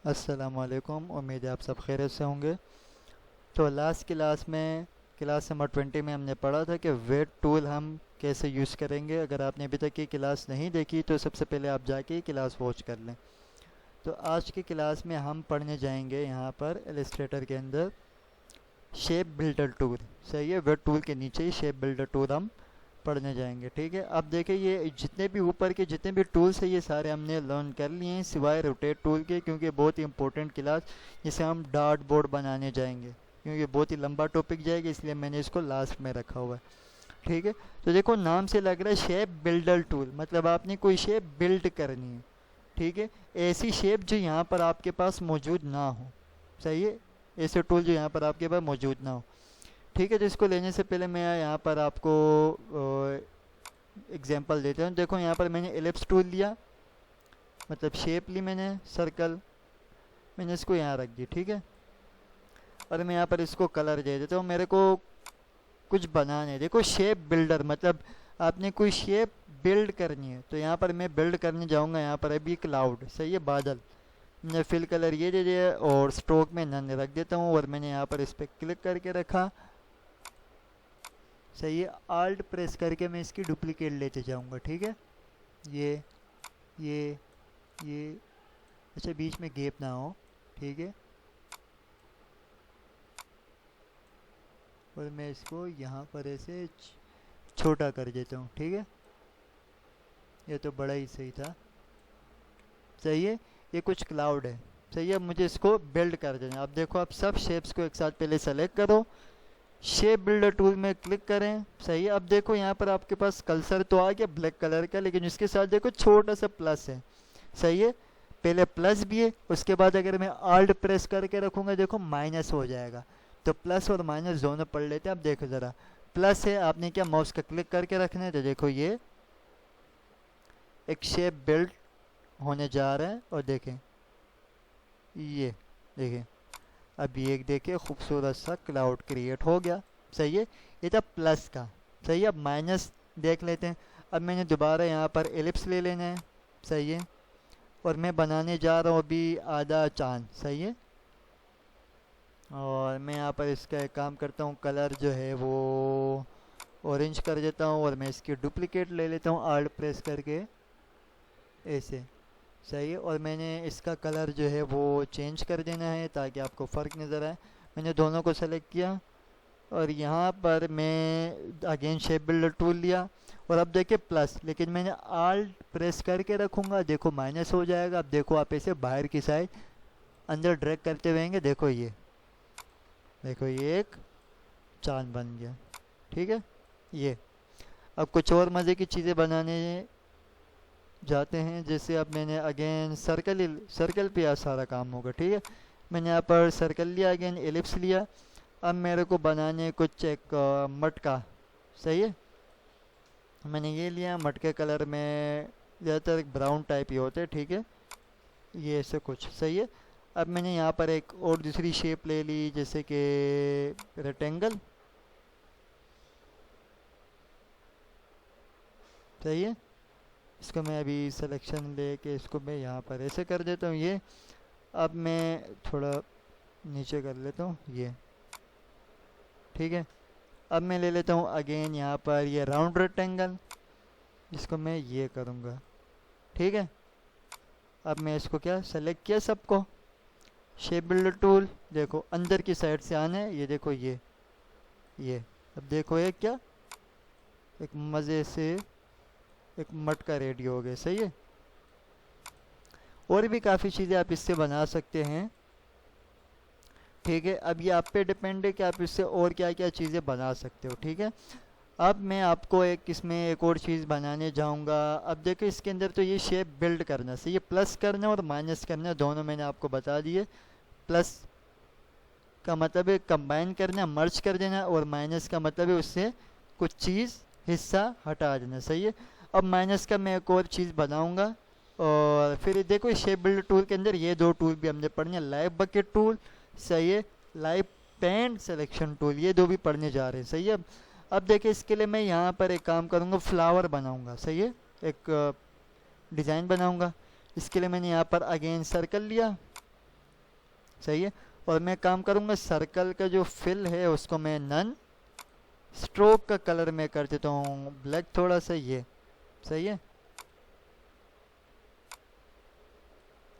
अस्सलामुअलैकुम। उम्मीद है आप सब खैरियत से होंगे। तो लास्ट क्लास नंबर 20 में हमने पढ़ा था कि वेट टूल हम कैसे यूज़ करेंगे। अगर आपने अभी तक ये क्लास नहीं देखी तो सबसे पहले आप जाके ये क्लास वॉच कर लें। तो आज की क्लास में हम पढ़ने जाएंगे यहाँ पर इलस्ट्रेटर के अंदर शेप बिल्डर टूल। सही है, वेट टूल के नीचे ही शेप बिल्डर टूल हम पढ़ने जाएंगे। ठीक है, अब देखिए ये जितने भी ऊपर के जितने भी टूल्स हैं ये सारे हमने लर्न कर लिए हैं सिवाय रोटेट टूल के, क्योंकि बहुत ही इंपॉर्टेंट क्लास जिसे हम डार्ट बोर्ड बनाने जाएंगे, क्योंकि बहुत ही लंबा टॉपिक जाएगा इसलिए मैंने इसको लास्ट में रखा हुआ है। ठीक है, तो देखो नाम से लग रहा है शेप बिल्डर टूल, मतलब आपने कोई शेप बिल्ड करनी है। ठीक है, ऐसी शेप जो यहाँ पर आपके पास मौजूद ना हो। सही है, ऐसे टूल जो यहाँ पर आपके पास मौजूद ना हो। ठीक है, तो इसको लेने से पहले मैं यहाँ पर आपको एग्जांपल देता हूँ। देखो यहाँ पर मैंने एलिप्स टूल लिया, मतलब शेप ली मैंने सर्कल, मैंने इसको यहाँ रख दी। ठीक है, और मैं यहाँ पर इसको कलर दे देता हूँ। मेरे को कुछ बनाना है। देखो शेप बिल्डर मतलब आपने कोई शेप बिल्ड करनी है, तो यहाँ पर मैं बिल्ड करने जाऊँगा। यहाँ पर अभी क्लाउड, सही है, बादल। मैंने फिल कलर ये दे दिया और स्ट्रोक में नन रख देता हूँ, और मैंने यहाँ पर इस पर क्लिक करके रखा। सही है, आल्ट प्रेस करके मैं इसकी डुप्लीकेट लेते जाऊँगा। ठीक है, ये ये ये अच्छा बीच में गैप ना हो। ठीक है, और मैं इसको यहाँ पर ऐसे छोटा कर देता हूँ। ठीक है, ये तो बड़ा ही सही था। सही है, ये कुछ क्लाउड है। सही है, अब मुझे इसको बिल्ड कर देना। अब देखो, आप सब शेप्स को एक साथ पहले सेलेक्ट करो, शेप बिल्डर टूल में क्लिक करें। सही है, अब देखो यहाँ पर आपके पास कल्सर तो आ गया ब्लैक कलर का, लेकिन इसके साथ देखो छोटा सा प्लस है। सही है, पहले प्लस भी है, उसके बाद अगर मैं आल्ट प्रेस करके रखूँगा देखो माइनस हो जाएगा। तो प्लस और माइनस दोनों पढ़ लेते हैं। अब देखो ज़रा, प्लस है, आपने क्या माउस का क्लिक करके रखना है, तो देखो ये एक शेप बिल्ड होने जा रहा है। और देखें, ये देखें, अब ये एक देखिए खूबसूरत सा क्लाउड क्रिएट हो गया। सही है, ये था प्लस का। सही है, अब माइनस देख लेते हैं। अब मैंने दोबारा यहाँ पर एलिप्स ले लेना है। सही है, और मैं बनाने जा रहा हूँ अभी आधा चांद। सही है, और मैं यहाँ पर इसका एक काम करता हूँ, कलर जो है वो ऑरेंज कर देता हूँ, और मैं इसकी डुप्लीकेट ले लेता हूँ आल्ट प्रेस करके ऐसे। सही है, और मैंने इसका कलर जो है वो चेंज कर देना है ताकि आपको फ़र्क नज़र आए। मैंने दोनों को सेलेक्ट किया, और यहाँ पर मैं अगेन शेप बिल्डर टूल लिया, और अब देखिए प्लस, लेकिन मैंने आल्ट प्रेस करके रखूँगा, देखो माइनस हो जाएगा। अब देखो आप इसे बाहर की साइड अंदर ड्रैग करते हुएंगे, देखो ये, देखो ये एक चांद बन गया। ठीक है, ये अब कुछ और मज़े की चीज़ें बनाने जाते हैं। जैसे अब मैंने अगेन सर्कल पे आज सारा काम होगा। ठीक है, मैंने यहाँ पर सर्कल लिया, अगेन एलिप्स लिया। अब मेरे को बनाने कुछ एक मटका। सही है, मैंने ये लिया, मटके कलर में ज़्यादातर ब्राउन टाइप ही होते हैं। ठीक है, ये ऐसे कुछ। सही है, अब मैंने यहाँ पर एक और दूसरी शेप ले ली, जैसे कि रेक्टेंगल। सही है, इसको मैं अभी सिलेक्शन लेके इसको मैं यहाँ पर ऐसे कर देता हूँ ये। अब मैं थोड़ा नीचे कर लेता हूँ ये। ठीक है, अब मैं ले लेता हूँ अगेन यहाँ पर ये राउंड रेक्टेंगल, जिसको मैं ये करूँगा। ठीक है, अब मैं इसको क्या सेलेक्ट किया सबको, शेप बिल्डर टूल, देखो अंदर की साइड से आना है, ये देखो ये अब देखो ये क्या एक मज़े से एक मटका रेडी हो गया। सही है, और भी काफ़ी चीज़ें आप इससे बना सकते हैं। ठीक है, अब ये आप पे डिपेंड है कि आप इससे और क्या क्या चीज़ें बना सकते हो। ठीक है, अब मैं आपको इसमें एक और चीज़ बनाने जाऊंगा। अब देखो इसके अंदर तो ये शेप बिल्ड करना, सही है, प्लस करना और माइनस करना दोनों मैंने आपको बता दिए। प्लस का मतलब है कंबाइन करना, मर्ज कर देना, और माइनस का मतलब है उससे कुछ चीज़ हिस्सा हटा देना। सही है, अब माइनस का मैं एक और चीज़ बनाऊंगा। और फिर देखो शेप बिल्ड टूल के अंदर ये दो टूल भी हमने पढ़ने, लाइव बकेट टूल। सही है, लाइव पेंट सिलेक्शन टूल, ये दो भी पढ़ने जा रहे हैं। सही है, अब देखिए इसके लिए मैं यहाँ पर एक काम करूँगा, फ्लावर बनाऊँगा। सही है, एक डिज़ाइन बनाऊँगा। इसके लिए मैंने यहाँ पर अगेन सर्कल लिया, सही है। और मैं काम करूँगा सर्कल का जो फिल है उसको मैं नन, स्ट्रोक का कलर मैं कर देता हूँ ब्लैक थोड़ा सा, ये सही है।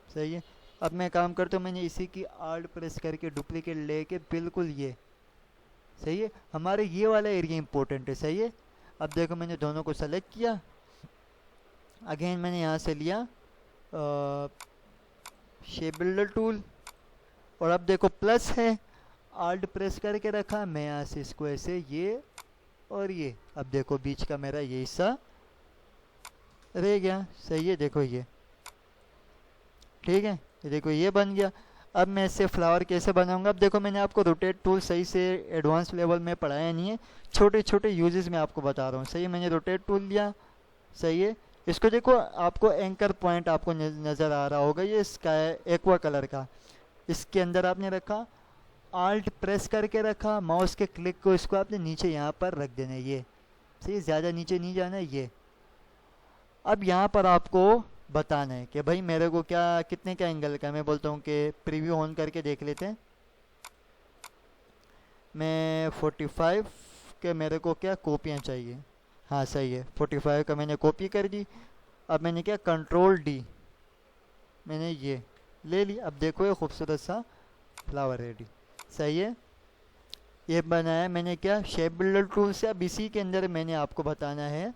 सही है। अब मैं काम करता हूँ, मैंने इसी की आल्ट प्रेस करके डुप्लीकेट लेके बिल्कुल ये, सही है, हमारे ये वाला एरिया इंपॉर्टेंट है। सही है। अब देखो मैंने दोनों को सेलेक्ट किया, अगेन मैंने यहाँ से लिया शेप बिल्डर टूल, और अब देखो प्लस है, आल्ट प्रेस करके रखा मैं यहाँ से इसको ऐसे ये और ये, अब देखो बीच का मेरा ये हिस्सा रह गया। सही है। देखो ये ठीक है, ये देखो ये बन गया। अब मैं इससे फ्लावर कैसे बनाऊंगा, अब देखो मैंने आपको रोटेट टूल सही से एडवांस लेवल में पढ़ाया नहीं है, छोटे छोटे यूजेस मैं आपको बता रहा हूँ। सही है। मैंने रोटेट टूल लिया, सही है। इसको देखो आपको एंकर पॉइंट आपको नज़र आ रहा होगा, ये स्काई एक्वा कलर का, इसके अंदर आपने रखा, आल्ट प्रेस करके रखा, माउस के क्लिक को इसको आपने नीचे यहाँ पर रख देना है, ये सही, ज़्यादा नीचे नहीं जाना है ये। अब यहाँ पर आपको बताना है कि भाई मेरे को क्या कितने का एंगल का, मैं बोलता हूँ कि प्रीव्यू ऑन करके देख लेते हैं। मैं 45 के मेरे को क्या कॉपियाँ चाहिए, हाँ सही है, 45 का मैंने कॉपी कर दी। अब मैंने क्या कंट्रोल डी मैंने ये ले ली। अब देखो ये खूबसूरत सा फ्लावर रेडी। सही है। ये बनाया मैंने क्या शेप बिल्डर टूल से। अब इसी के अंदर मैंने आपको बताना है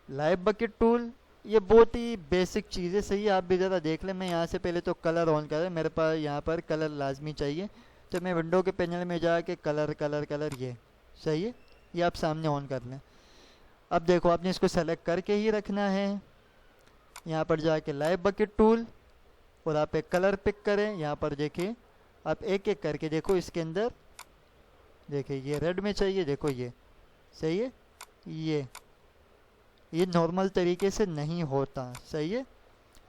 लाइव बकेट टूल, ये बहुत ही बेसिक चीज़ है। सही है। आप भी ज़रा देख लें, मैं यहाँ से पहले तो कलर ऑन करें, मेरे पास यहाँ पर कलर लाजमी चाहिए, तो मैं विंडो के पैनल में जाके कलर कलर कलर ये, सही है, ये आप सामने ऑन कर लें। अब देखो आपने इसको सेलेक्ट करके ही रखना है, यहाँ पर जाके लाइव बकेट टूल, और आप एक कलर पिक करें। यहाँ पर देखिए आप एक एक करके देखो, इसके अंदर देखिए ये रेड में चाहिए, देखो ये, सही है। ये नॉर्मल तरीके से नहीं होता, सही है,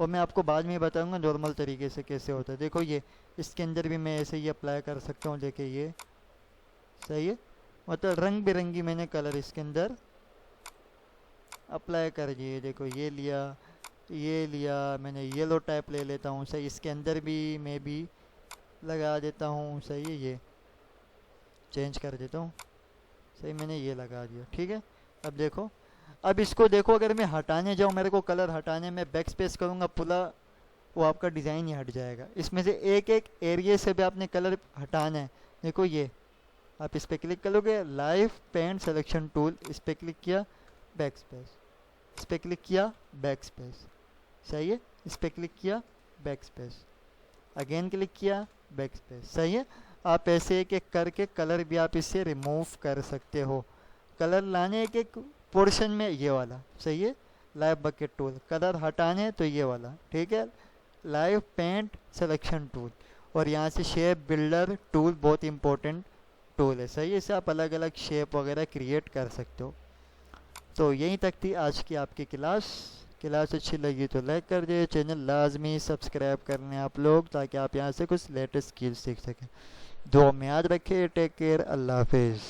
और मैं आपको बाद में बताऊंगा नॉर्मल तरीके से कैसे होता है। देखो ये इसके अंदर भी मैं ऐसे ही अप्लाई कर सकता हूँ, देखिए ये, सही है, मतलब रंग बिरंगी मैंने कलर इसके अंदर अप्लाई कर दिए। देखो ये लिया मैंने, येलो टाइप ले लेता हूँ, सही, इसके अंदर भी मैं भी लगा देता हूँ, सही है, ये चेंज कर देता हूँ, सही, मैंने ये लगा दिया, ठीक है। अब देखो, अब इसको देखो, अगर मैं हटाने जाऊँ, मेरे को कलर हटाने में बैक स्पेस करूँगा पूरा, वो आपका डिज़ाइन ही हट जाएगा। इसमें से एक एक एरिया से भी आपने कलर हटाना है। देखो ये आप इस पर क्लिक करोगे, लाइव पेंट सिलेक्शन टूल, इस पर क्लिक किया, बैक स्पेस, इस पर क्लिक किया, बैक स्पेस, सही है, इस पर क्लिक किया, बैक स्पेस, अगेन क्लिक किया, बैक स्पेस, सही है। आप ऐसे एक एक करके कलर भी आप इससे रिमूव कर सकते हो। कलर लाने एक एक पोर्शन में ये वाला, सही है, लाइव बकेट टूल, कलर हटाने तो ये वाला, ठीक है, लाइव पेंट सिलेक्शन टूल, और यहाँ से शेप बिल्डर टूल बहुत इंपॉर्टेंट टूल है, सही है, इससे आप अलग अलग शेप वगैरह क्रिएट कर सकते हो। तो यहीं तक थी आज की आपकी क्लास अच्छी लगी तो लाइक कर दिए, चैनल लाजमी सब्सक्राइब करने आप लोग, ताकि आप यहाँ से कुछ लेटेस्ट स्किल्स सीख सकें। दुआ में याद रखिए, टेक केयर, अल्लाह हाफिज़।